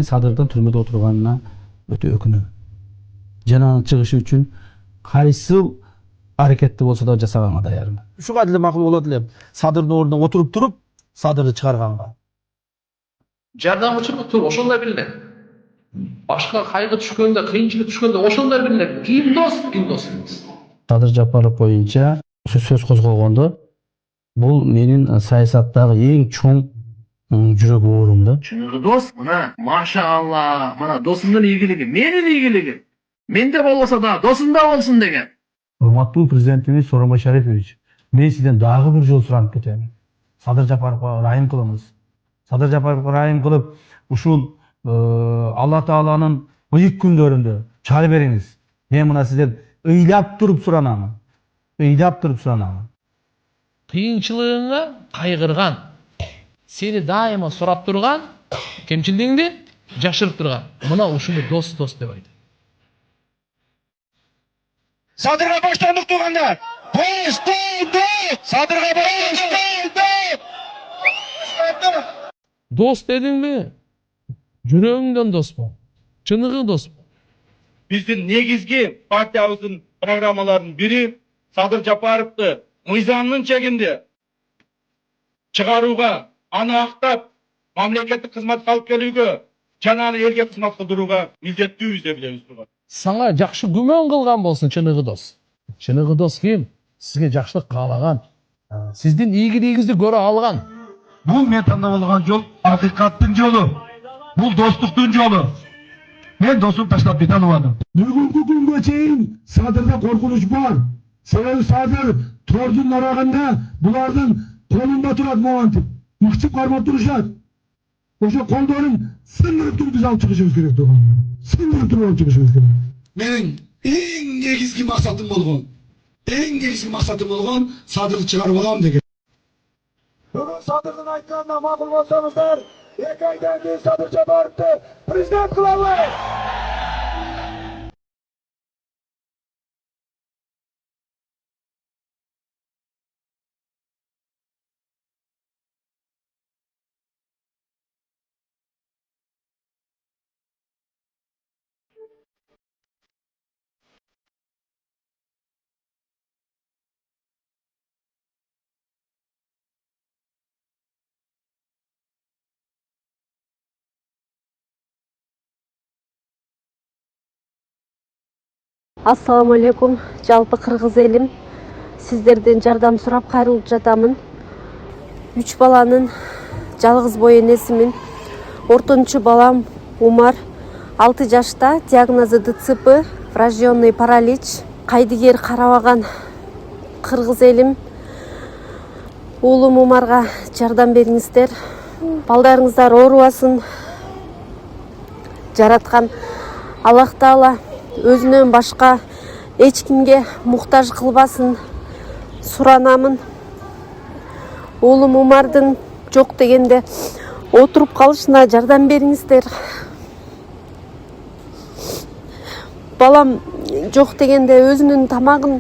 Мен Садырдын түрмөдө отурганына өтө өкүнөм. Жана анын чыгышы үчүн кайсыл аракетти болсо да жасаганга даярмын. Ушуга деле макул болот элем. Садырдын ордуна отуруп туруп, Садырды чыгарганга. Жардамчылык тур ошондой билинет. Башка кайгы түшкөндө, кыйынчылык түшкөндө ошондой билинет. Ким дос эмес. Садыр Жапаров боюнча сөз козгогондо бул менин саясаттагы эң чоң жүрөк оорум да. Чыныгы дос, мына машалла, мына досумдун ийгилиги, менин ийгилигим. Менде болбосо да досумда болсун деген. Урматтуу президентибиз Сооронбай Шарипович, мен сизден дагы бир жолу суранып кетем. Садыр Жапаровго ырайым кылыңыз. Садыр Жапаровго ырайым кылып, ушул Алла Тааланын ыйык күндөрүндө чыгара бериңиз. Мен мына сизден ыйлап туруп суранамын. Кыйынчылыгыңа кайгырган, сени дайыма сурап турган, кемчилдигиңди жашырып турган. Мына ушуну дос деп айтат. Садырга боштондук туугандар! Боштондук! Садырга боштондук! Дос дедиңби? Жүрөгүңдөн дос бол. Чыныгы дос бол. Биздин негизги партиябыздын программаларынын бири Садыр Жапаровду мыйзамдын чегинде чыгарууга, аны актап, мамлекеттик кызматка алып келүүгө, жана аны элге кызмат кылдырууга милдеттүүбүз деп билебиз турган. Саңа жакшы күмөн кылган болсун чыныгы дос. Чыныгы дос ким? Сизге жакшылык каалаган, сиздин ийгилигиңизди көрө алган. Бул мен тандап алган жол акыйкаттын жолу. Бул достуктун жолу. Мен досум таштап кете албадым. Бүгүнкү күнгө чейин Садырда коркунуч бар. Себеби Садыр тордун нарагында булардын колунда турат могантип. Мыкчып кармап турушат. Ошо колдорун сындырып туруп биз алып чыгышыбыз керек турган. Сындырып туруп алып чыгышыбыз керек. Менин эң негизги максатым болгон Садырды чыгарып алам деген. Бүгүн Садырдын айтканына макул болсоңуздар, 2 айдан кийин Садыр Жапаровду президент кылалы. Ассаламу алейкум, жалпы кыргыз элим. Сиздерден жардам сурап кайрылып жатамын. 3 баланын жалгыз бой энесимин. Ортончу балам Умар, 6 жашта, диагнозу ДЦП, врожденный паралич. Кайдыгер карабаган кыргыз элим. Уулум Умарга жардам бериңиздер. Балдарыңыздар оорубасын. Жараткан Аллах Таала өзүнөн башка эч кимге муктаж кылбасын суранамын. Уулум Умардын жок дегенде отуруп калышына жардам бериңиздер. Балам жок дегенде өзүнүн тамагын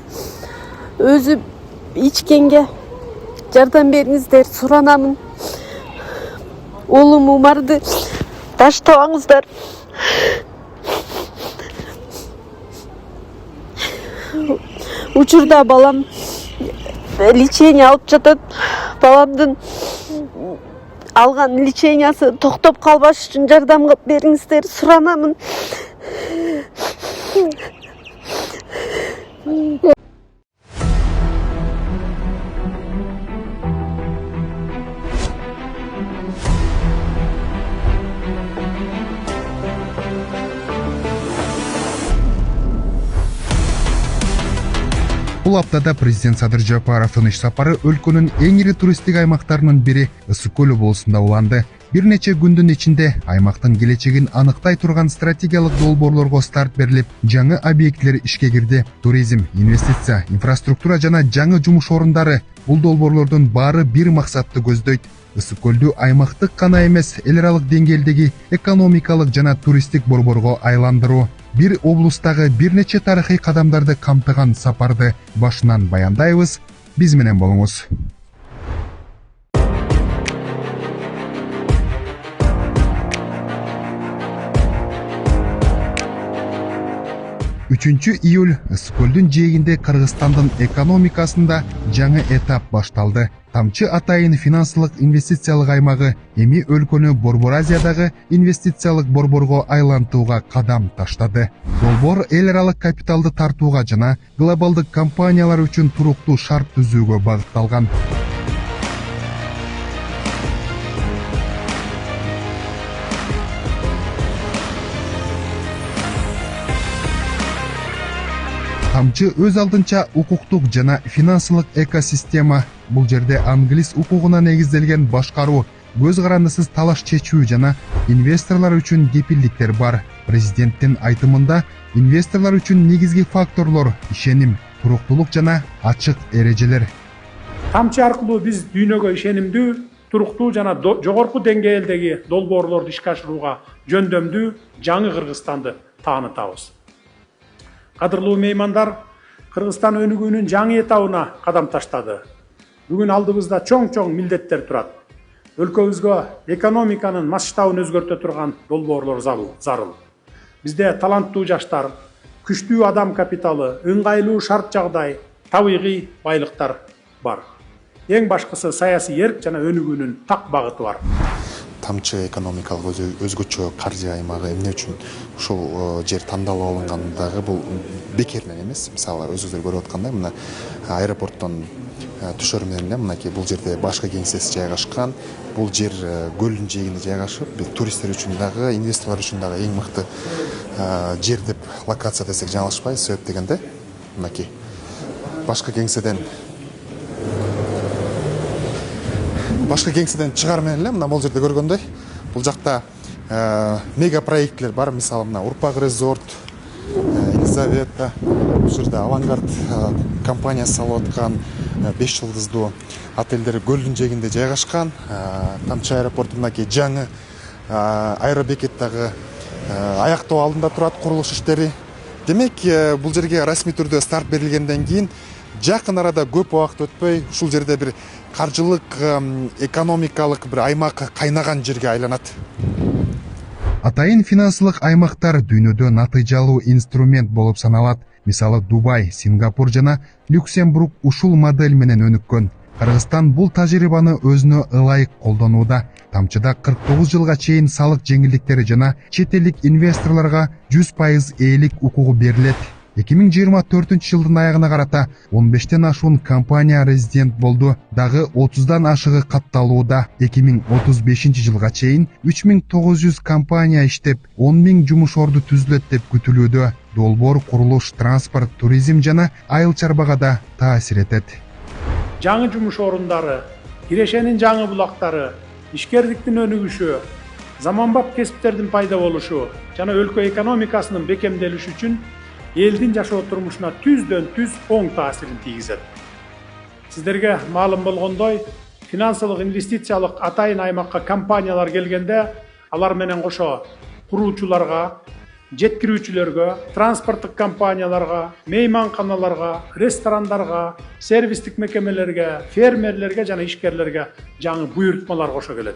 өзү ичкенге жардам бериңиздер, суранамын. Уулум Умарды таштабаңыздар. Учурда балам лечение алып жатат. Баламдын алган лечениясы токтоп калбаш үчүн жардам бериңиздер, суранамын. Бул аптада президент Садыр Жапаровдун иш сапары өлкөнүн эң ири туристтик аймактарынын бири Ысык көл облусунда уланды. Бир нече күндүн ичинде аймактын келечегин аныктай турган стратегиялык долбоорлорго старт берилип, жаңы объектилер ишке кирди. Туризм, инвестиция, инфраструктура жана жаңы жумуш орундары бул долбоорлордун баары бир максатты көздөйт. Ысык көлдү аймактык гана эмес, эл аралык деңгээлдеги экономикалык жана туристтик борборго айландыруу. Бир облустагы бир нече тарыхый кадамдарды камтыган сапарды башынан баяндайбыз. Биз менен болуңуз. 3-июль Ысыкөлдүн жээгинде Кыргызстандын экономикасында жаңы этап башталды. Тамчы Атайын финансылык инвестициялык аймагы эми өлкөнү Борбор Азиядагы инвестициялык борборго айлантууга кадам таштады. Долбоор эл аралык капиталды тартууга жана глобалдык компаниялар үчүн туруктуу шарт түзүүгө багытталган. Тамчы өз алдынча укуктук жана финансылык экосистема. Бул жерде англис укугуна негизделген башкаруу, көз карандысыз талаш чечүү жана инвесторлор үчүн кепилдиктер бар. Президенттин айтымында инвесторлор үчүн негизги факторлор ишеним, туруктуулук жана ачык эрежелер. Тамчы аркылуу биз дүйнөгө ишенимдүү, туруктуу жана жогорку деңгээлдеги долбоорлорду ишке ашырууга жөндөмдүү жаңы Кыргызстанды таанытабыз. Кадырлуу меймандар, Кыргызстан өнүгүүнүн жаңы этабына кадам таштады. Бүгүн алдыбызда чоң милдеттер турат. Өлкөбүзгө экономиканын масштабын өзгөртө турган долбоорлор зарыл. Бизде таланттуу жаштар, күчтүү адам капиталы, ыңгайлуу шарт жагдай, табигый байлыктар бар. Эң башкысы саясий эрк жана өнүгүүнүн так багыты бар. Тамчы экономикалык өзгөчө каржы аймагы эмне үчүн ушул жер тандалып алынгандагы бул бекер менен эмес. Мисалы өзүңүздөр көрүп аткандай мына аэропорттон түшөр менен эле мынакей бул жерде башкы кеңсеси жайгашкан. Бул жер көлдүн жээгинде жайгашып, туристтер үчүн дагы, инвесторлор үчүн дагы эң мыкты жер деп локация десек жаңылышпайбыз. Себеп дегенде мынакей башкы кеңседен чыгар менен эле мына бул жерде көргөндөй бул жакта мега проектлер бар. Мисалы мына Урпак резорт, Елизавета, бул жерде Авангард компаниясы салып аткан 5 жылдыздуу отелдер көлдүн жээгинде жайгашкан. Тамчы аэропорту мынакей жаңы аэробекет дагы аяктоо алдында турат, курулуш иштери. Демек, бул жерге расмий түрдө старт берилгенден кийин жакын арада көп убакыт өтпөй ушул жерде бир каржылык, экономикалык бир аймак кайнаган жерге айланат. Атайын финансылык аймактар дүйнөдө натыйжалуу инструмент болуп саналат. Мисалы Дубай, Сингапур жана Люксембург ушул модель менен өнүккөн. Кыргызстан бул тажрыйбаны өзүнө ылайык колдонууда. Тамчыда 49 жылга чейин салык жеңилдиктери жана чет элдик инвесторлорго 100% ээлик укугу берилет. 2024 жылдын аягына карата 15тен ашуун компания резидент болду. Дагы 30дан ашыгы катталууда. 2035 жылга чейин 3900 компания иштеп, 10.000 жумуш орду түзүлөт деп күтүлүүдө. Долбоор курулуш, транспорт, туризм жана айыл чарбага да таасир этет. Жаңы жумуш орундары, кирешенин жаңы булактары, ишкердиктин өнүгүшү, заманбап кесиптердин пайда болушу жана өлкө экономикасынын бекемделиши үчүн элдин жашоо турмушуна түздөн түз оң таасирин тийгизет. Сиздерге маалым болгондой, финансылык инвестициялык атайын аймакка компаниялар келгенде, алар менен кошо куруучуларга, жеткирүүчүлөргө, транспорттук компанияларга, мейманканаларга, ресторандарга, сервистик мекемелерге, фермерлерге жана ишкерлерге жаңы буйртмалар кошо келет.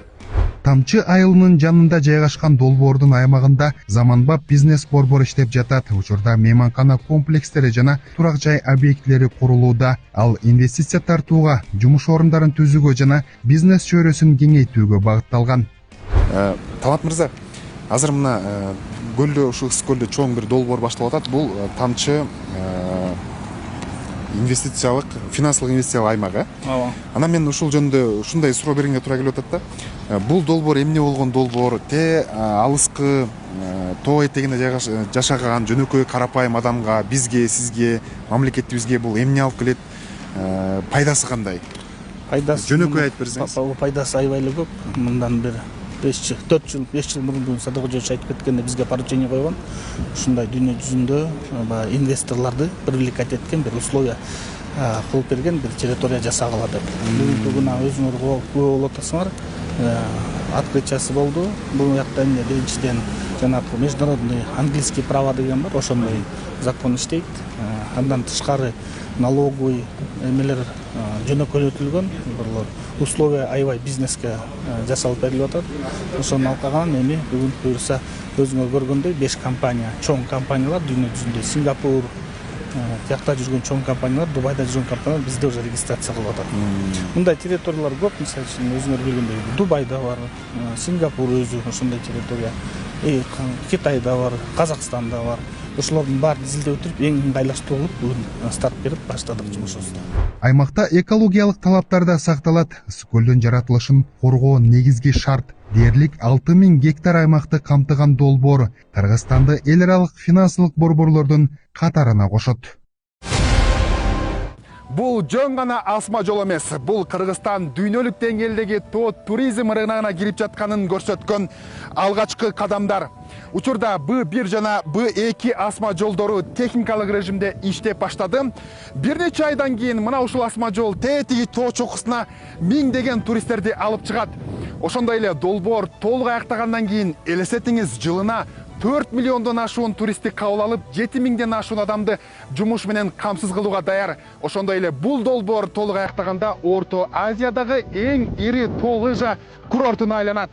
Тамчы айылынын жанында жайгашкан долбоордун аймагында заманбап бизнес борбор иштеп жатат. Учурда мейманкана комплекстери жана турак жай объектилери курулууда. Ал инвестиция тартууга, жумуш орундарын түзүүгө жана бизнес чөйрөсүн кеңейтүүгө багытталган. Талант мырза, азыр мына көлдө, ушул Ысыкөлдө чоң бир долбоор башталып атат. Бул Тамчы инвестициялык, финансылык инвестициялык аймагы. Анан мен ушул жөнүндө ушундай суроо бергенге туура келип атат да. Бул долбоор эмне болгон долбоор? Алыскы тоо этегинде жашаган жөнөкөй карапайым адамга, бизге, сизге, мамлекетибизге бул эмне алып келет? Пайдасы кандай? Пайдасы жөнөкөй айтып берсеңиз. Пайдасы аябай эле көп. Мындан бери 5 жыл мурун Садык Жолчу айтып кеткенде бизге поручение койгон. Ушундай дүйнө жүзүндө инвесторлорду привлекать эткен бир условия кылып берген бир территория жасагыла деп. Бүгүнкү күнү өзүңөр күбө болуп атасыңар. открытиясы болду. Бул жакта эмне биринчиден жанагы международный английский право деген бар, ошондой закон иштейт. Андан тышкары налоговый эмелер жөнөкөйтүлгөн, условия аябай бизнеске жасалып берилип атат. Ошону алкаган эми бүгүн буюрса өзүңөр көргөндөй 5 компания, чоң компаниялар дүйнө жүзүндө Сингапур, тиякта жүргөн чоң компаниялар, Дубайда жүргөн компаниялар бизде уже регистрация кылып атат. Мындай территориялар көп, мисалы үчүн өзүңөр билгендей Дубайда бар, Сингапур өзү ошондой территория, Китайда бар, Казакстанда бар. Ошолордун баарын изилдеп өтүрүп, эң ыңгайлаштырылып бүгүн старт берип баштадык жумушубузду. Аймакта экологиялык талаптар да сакталат. Ысык көлдүн жаратылышын коргоо негизги шарт. Дээрлик 6000 гектар аймакты камтыган долбоор Кыргызстанды эл аралык финансылык борборлордун катарына кошот. Бул жөн гана асма жол эмес. Бул Кыргызстан дүйнөлүк деңгээлдеги туризм рыногуна кирип жатканын көрсөткөн алгачкы кадамдар. Учурда Б1 жана Б2 асма жолдору техникалык режимде иштеп баштады. Бир нече айдан кийин мына ушул асма жол тетиги тоо чокусуна миңдеген туристтерди алып чыгат. Ошондой эле долбоор толук аяктагандан кийин элестетиңиз, жылына 4 миллиондон ашуун туристти кабыл алып, 7000ден ашуун адамды жумуш менен камсыз кылууга даяр. Ошондой эле бул долбоор толук аяктаганда Орто Азиядагы эң ири тоо лыжа курортуна айланат.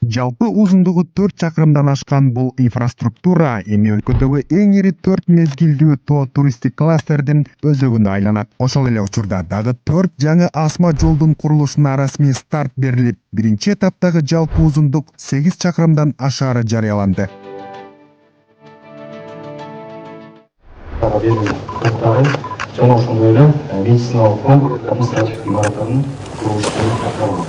Жалпы узундугу 4 чакырымдан ашкан бул инфраструктура эми өлкөдөгү эң ири 4 мезгилдүү тоо туристтик кластердин өзөгүндө айланат. Ошол эле учурда дагы 4 жаңы асма жолдун курулушуна расмий старт берилип, биринчи этаптагы жалпы узундук 8 чакырымдан ашаары жарыяланды. Жана ошондой эле медициналык пункт, административдик имараттардын курулушуна катталган.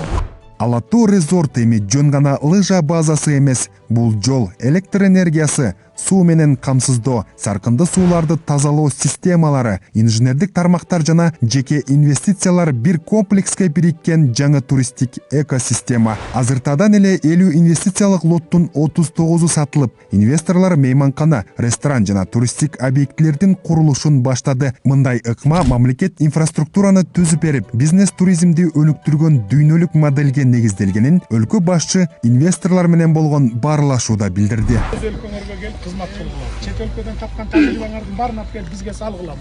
Алатуу резорт эми жөн гана лыжа базасы эмес, бул жол, электр энергиясы, суу менен камсыздоо, саркынды сууларды тазалоо системалары, инженердик тармактар жана жеке инвестициялар бир комплекске бириккен жаңы туристтик экосистема. Азыртадан эле 50 инвестициялык лоттун 39-у сатылып, инвесторлор мейманкана, ресторан жана туристтик объектилердин курулушун баштады. Мындай ыкма мамлекет инфраструктураны түзүп берип, бизнес туризмди өнүктүргөн дүйнөлүк модельге негизделгенин өлкө башчы инвесторлор менен болгон баарлашууда билдирди. Кызмат кылгыла. Чет өлкөдөн тапкан тажрыйбаңардын баарын алып келип бизге салгыла.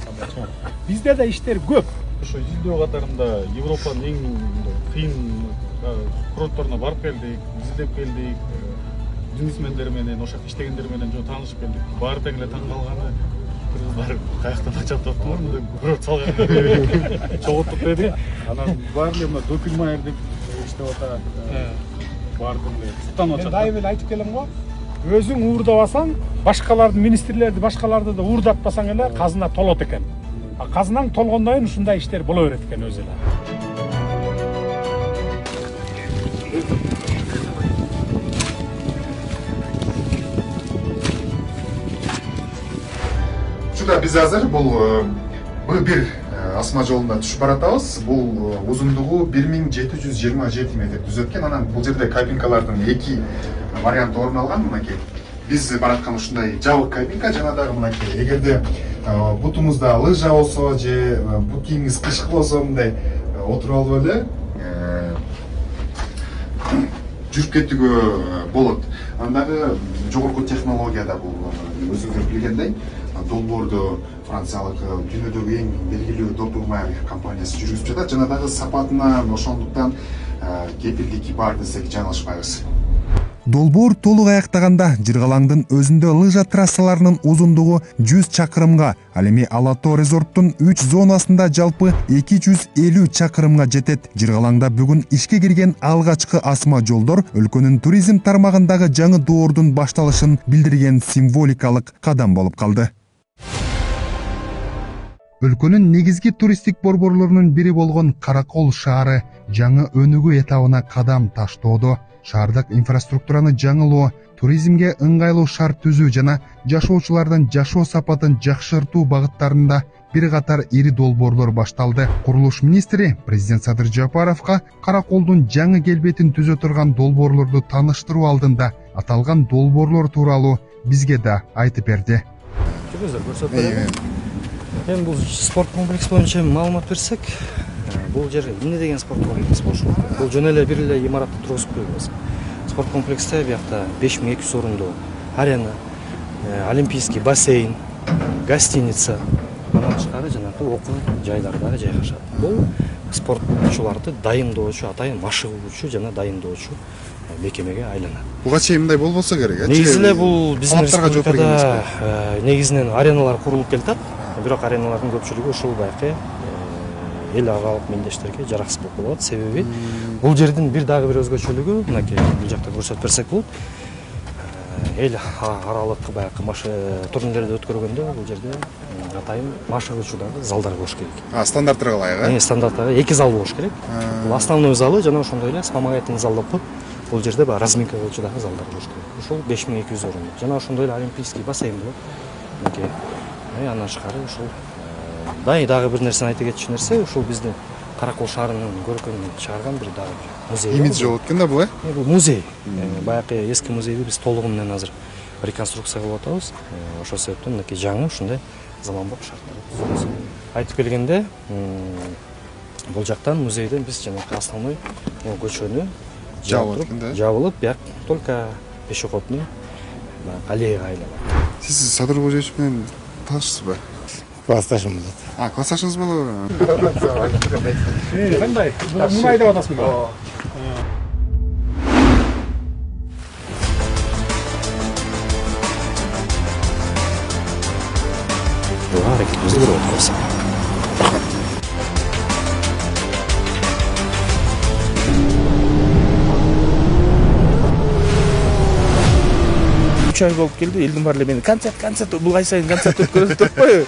Бизде да иштер көп. Ошо изилдөө катарында Европанын эң кыйын курортторуна барып келдик, изилдеп келдик. Бизнесмендер менен, ошол жакта иштегендер менен таанышып келдик. Баары тең эле таң калганы кыргыздар каяктан ачат атыптыр, мындай курорт салган. Чогулттук деди. Анан баары эле мына Докумайер деп иштеп атат. Баардык эле суктанып атат. Дайым эле айтып келем го. Өзүң уурдабасаң, башкаларды, министрлерди, башкаларды да уурдатпасаң эле казына толот экен. Казынаң толгондон кийин ушундай иштер боло берет экен өзү эле. Учурда биз азыр бул Б1 асма жолунда түшүп баратабыз. Бул узундугу 1727 метр түзөткөн. Анан бул жерде кабинкалардын 2 вариант орун алган. Мынакей биз бараткан ушундай жабык кабинка жана дагы мынакей эгерде бутумузда лыжа болсо же бут кийимиңиз кышкы болсо мындай отуруп алып эле жүрүп кетүүгө болот. Анан дагы жогорку технологияда бул өзүңүздөр билгендей долбоорду франциялык дүйнөдөгү эң белгилүү Докумайер компаниясы жүргүзүп жатат жана дагы сапатына ошондуктан кепилдики бар десек жаңылышпайбыз. Долбоор толук аяктаганда Жыргалаңдын өзүндө лыжа трассаларынын узундугу 100 чакырымга, ал эми Алатоо резорттун 3 зонасында жалпы 250 чакырымга жетет. Жыргалаңда бүгүн ишке кирген алгачкы асма жолдор өлкөнүн туризм тармагындагы жаңы доордун башталышын билдирген символикалык кадам болуп калды. Өлкөнүн негизги туристтик борборлорунун бири болгон Каракол шаары жаңы өнүгүү этабына кадам таштоодо. Шаардык инфраструктураны жаңылоо, туризмге ыңгайлуу шарт түзүү жана жашоочулардын жашоо сапатын жакшыртуу багыттарында бир катар ири долбоорлор башталды. Курулуш министри президент Садыр Жапаровго Караколдун жаңы келбетин түзө турган долбоорлорду тааныштыруу алдында аталган долбоорлор тууралуу бизге да айтып берди. Эми бул спорт комплекс боюнча маалымат берсек, бул жер эмне деген спорт комплекс болушу керек? Бул жөн эле бир эле имаратты тургузуп койбойбуз. Спорт комплексте биякта 5200 орундуу арена, олимпийский бассейн, гостиница, андан тышкары жанагы окуу жайлары дагы жайгашат. Бул спортчуларды дайындоочу, атайын машыгуучу жана дайындоочу мекемеге айланат. Буга чейин мындай болбосо керек. Негизи эле бул биздин республикада негизинен ареналар курулуп келатат. Бирок ареналардын көпчүлүгү ушул байкы эл аралык мелдештерге жараксыз болуп калат. Себеби бул жердин бир дагы бир өзгөчөлүгү, мынакей бул жакта көрсөтүп берсек болот. Эл аралык байкы турнирлерди өткөргөндө бул жерде атайын машыгуучу дагы залдар болуш керек. Стандарттарга ылайык, стандарттарга 2 зал болуш керек. Бул основной залы жана ошондой эле вспомогательный зал деп коюп, бул жерде баягы разминка кылчу дагы залдар болуш керек. Ушул 5200 орун. Жана ошондой эле олимпийский бассейн болот. Мынакей. Андан тышкары ушул дагы бир нерсени айта кетчү нерсе, ушул биздин Каракол шаарынын көркөмүн чыгарган бир дагы музей. Имидж болот экен да бул, Бул музей. Баягы эски музейди биз толугу менен азыр реконструкция кылып атабыз. Ошол себептен мынакей жаңы ушундай заманбап шарттар. Айтып келгенде, бул жактан музейден биз жанагы основной көчөнү жабылып, бияк только пешеходный аллеяга айланат. Сиз Садыр Кожоевич менен таанышсызбы? Классташым болот. Классташыңыз болобу? Кандай? Муну айдап атасыңбы? Аракетибизди көрүп атабыз. 3 ай болуп келди, элдин баары эле мени концерт бул ай сайын концерт өткөрөт деп койбойбу.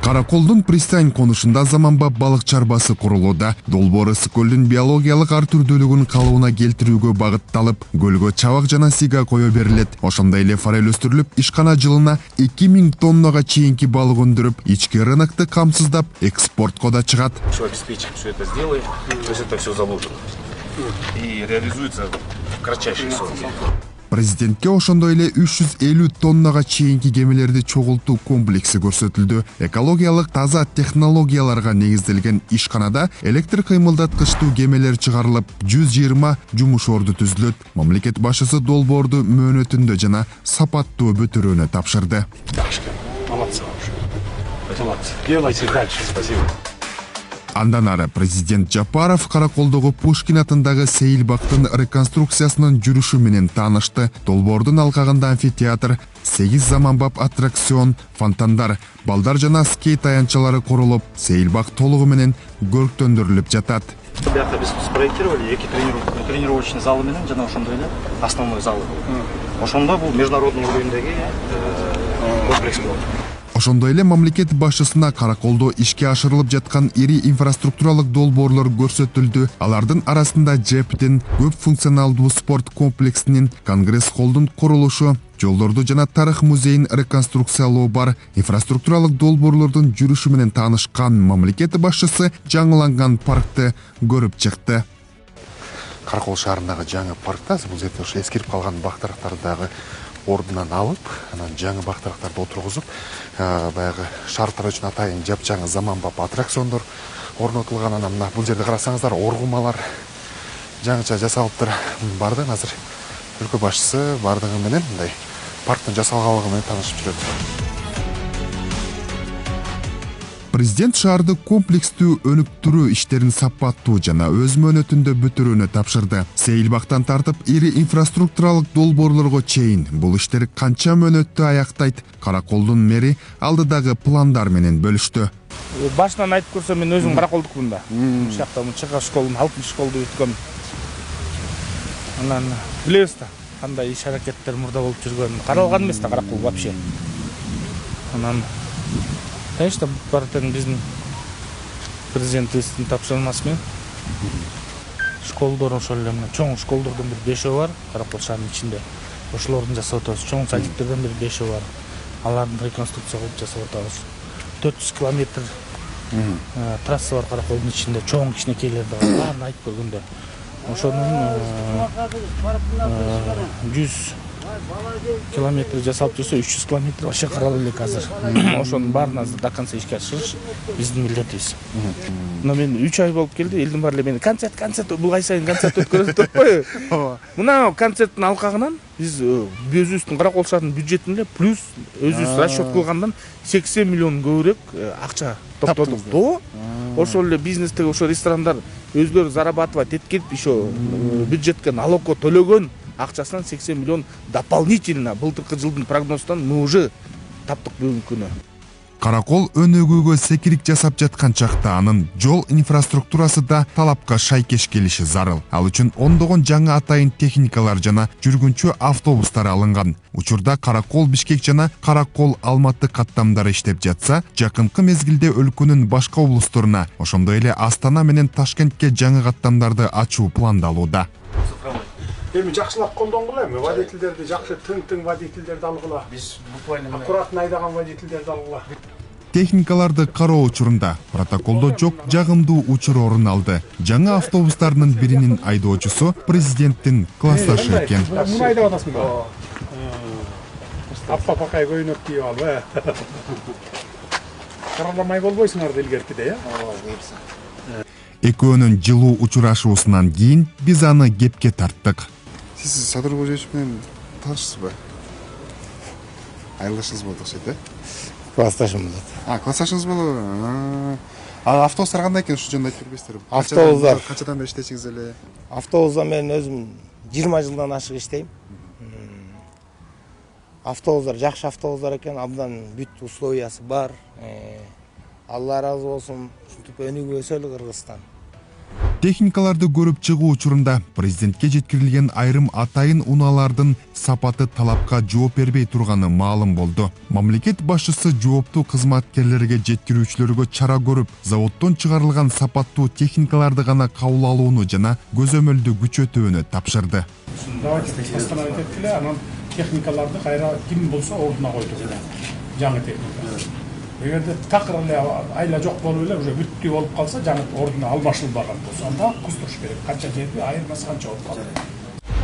Караколдун пристань конушунда заманбап балык чарбасы курулууда. Долбоор ысык көлдүн биологиялык ар түрдүүлүгүн калыбына келтирүүгө багытталып, көлгө чабак жана сига кое берилет. Ошондой эле форель өстүрүлүп, ишкана жылына 2000 тоннага чейинки балык өндүрүп, ички рынокты камсыздап, экспортко да чыгат. Все обеспечим, все это сделаем, то есть это все заложено и реализуется в кратчайшие сроки. Президентке ошондой эле 350 тоннага чейинки кемелерди чогултуу комплекси көрсөтүлдү. Экологиялык таза технологияларга негизделген ишканада электр кыймылдаткычтуу кемелер чыгарылып, 120 жумуш орду түзүлөт. Мамлекет башчысы долбоорду мөөнөтүндө жана сапаттуу бүтүрүүнү тапшырды. Молодцы. Молодцы. Делайте дальше. Спасибо. Андан ары президент Жапаров Караколдогу Пушкин атындагы Сейилбактын реконструкциясынын жүрүшү менен таанышты. Долбоордун алкагында амфитеатр, 8 заманбап аттракцион, фонтандар, балдар жана скейт аянтчалары курулуп, Сейилбак толугу менен көрктөндүрүлүп жатат. Биякта биз спроектировали эки тренировочный залы менен жана ошондой эле основной залы. Ошондо бул международный уровеньдеги комплекс болот. Ошондой эле мамлекет башчысына Караколдо ишке ашырылып жаткан ири инфраструктуралык долбоорлор көрсөтүлдү. Алардын арасында ЖЭПтин көп функционалдуу спорт комплексинин, конгресс холдун курулушу, жолдорду жана тарых музейин реконструкциялоо бар. Инфраструктуралык долбоорлордун жүрүшү менен таанышкан мамлекет башчысы жаңыланган паркты көрүп чыкты. Каракол шаарындагы жаңы паркта бул жерде ошо эскирип калган бактырактардагы ордунан алып, анан жаңы бактырактарды отургузуп, баягы шаардыктар үчүн атайын жапжаңы заманбап аттракциондор орнотулган. Анан мына бул жерде карасаңыздар, оргумалар жаңыча жасалыптыр. Бардыгын азыр өлкө башчысы бардыгы менен мындай парктын жасалганлыгы менен таанышып жүрөт. Президент шаарды комплекстүү өнүктүрүү иштерин сапаттуу жана өз мөөнөтүндө бүтүрүүнү тапшырды. Сейилбактан тартып ири инфраструктуралык долбоорлорго чейин бул иштер канча мөөнөттө аяктайт? Караколдун мэри алдыдагы пландар менен бөлүштү. Башынан айтып көрсөм, мен өзүм Караколдукмун да. Ушул жакта чыгыш школун, 6 школду бүткөм. Анан билебиз да, кандай иш аракеттер мурда болуп жүргөн. Каралган эмес да Каракол вообще. Анан конечно, бартен биздин президентибиздин тапшырмасы менен школдор ошол эле чоң школдордун бир 5 бар Каракол шаарынын ичинде. Ошолордун жасап атабыз. Чоң садиктерден бир 5 бар. Алардын реконструкция кылып жасап атабыз. 400 километр трасса бар Караколдун ичинде, чоң кичинекейлер да бар. Баарын айтып көргөндө. Ошонун километр жасалып жүрсө 300 километр вообще каралып элек азыр. Ошонун баарын азыр до конца ишке ашырыш биздин милдетибиз. Мына мен 3 ай болуп келди, элдин баары эле мени концерт бул ай сайын концерт өткөрөбүз деп койбойбу. Мына концерттин алкагынан биз өзүбүздүн Каракол шаарынын бюджетинде плюс өзүбүз расчет кылгандан 80 миллион көбүрөөк акча топтодук. Ошол эле бизнестеги ошо ресторандар өзлөрү зарабатывать эткип ошо бюджетке налогко төлөгөн акчасынан 80 миллион дополнительно былтыркы жылдын прогнозунан мы уже таптык бүгүнкү күнү. Каракол өнөгүүгө секирик жасап жаткан чакта анын жол инфраструктурасы да талапка шайкеш келиши зарыл. Ал үчүн ондогон жаңы атайын техникалар жана жүргүнчү автобустар алынган. Учурда Каракол Бишкек жана Каракол Алматы каттамдары иштеп жатса, жакынкы мезгилде өлкөнүн башка облустуруна, ошондой эле Астана менен Ташкентке жаңы каттамдарды ачуу пландалууда. Эми жакшылап колдонгула, эми водительдерди жакшы тың водительдерди алгыла. Биз буквально аккуратно айдаган водительдерди алгыла. Техникаларды кароо учурунда протоколдо жок жагымдуу учур орун алды. Жаңы автобустардын биринин айдоочусу президенттин классташы экен. Муну айдап атасыңбы? Аппа пакай көйнөк кийип алып, караламай болбойсуңар илгеркиде, э? Экөөнүн жылуу учурашуусунан кийин биз аны кепке тарттык. Сиз Садыр Божевич менен таанышсызбы? Айырылышыңыз болду окшойт, э? Классташым болот. Классташыңыз болобу? Автобустар кандай экен, ушул жөнүндө айтып бербейсиздерби? Автобустар Канчадан бери иштейсиңиз эле? Автобузда мен өзүм 20 жылдан ашык иштейм. Автобустар жакшы автобустар экен, абдан бүт условиясы бар. Алла разы болсун, ушинтип өнүгүп өсөлү Кыргызстан. Техникаларды көрүп чыгуу учурунда президентке жеткирилген айрым атайын унаалардын сапаты талапка жооп бербей турганы маалым болду. Мамлекет башчысы жооптуу кызматкерлерге жеткирүүчүлөргө чара көрүп, заводдон чыгарылган сапаттуу техникаларды гана кабыл алууну жана көзөмөлдү күчөтүүнү тапшырды. Давайте постановить эткиле, анан техникаларды кайра ким болсо ордуна койдук. Жаңы техника. Эгерде такыр эле айла жок болуп эле уже бүттүү болуп калса, жаңы ордуна алмашылбаган болсо, анда куз туруш керек. Канча жерди айырмасы канча болуп калат.